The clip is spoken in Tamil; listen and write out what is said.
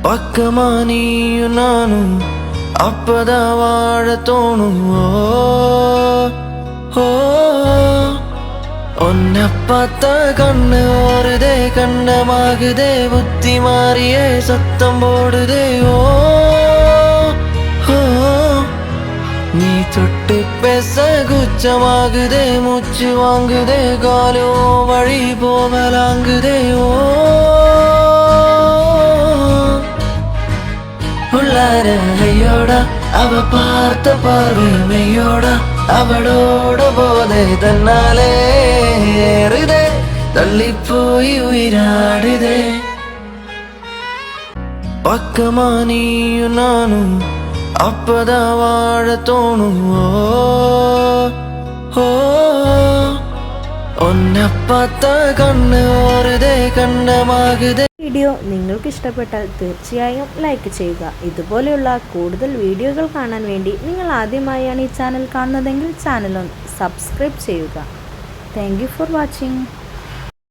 பக்கமா நீயும் நானும் அப்பதான் வாழ தோணும். உன்னை பார்த்தா கண்ணு ஓருதே, கண்ணமாகுதே, புத்தி மாறியே சத்தம் போடுதே. நீ தொட்டு பேச குச்சமாகுதே, மூச்சு வாங்குதே, காலோ வழி போகலாங்குதே. உள்ளார ஐயோட அவ பார்த்த பார்வை மெய்யோட, அவளோட போதை தன்னாலே ஏறுதே, தள்ளி போய் உயிராடுதே. பக்கமா நீயும் நானும் அப்பதான் வாழ தோணும். உன்னை பார்த்தா കണ്ണ് ഓരുതേ, കണ്ണമാകുതേ. വീഡിയോ നിങ്ങൾക്ക് ഇഷ്ടപ്പെട്ടാൽ തീർച്ചയായും ലൈക്ക് ചെയ്യുക. ഇതുപോലെയുള്ള കൂടുതൽ വീഡിയോകൾ കാണാൻ വേണ്ടി നിങ്ങൾ ആദ്യമായാണ് ഈ ചാനൽ കാണുന്നതെങ്കിൽ ചാനൽ ഒന്ന് സബ്സ്ക്രൈബ് ചെയ്യുക. Thank you for watching.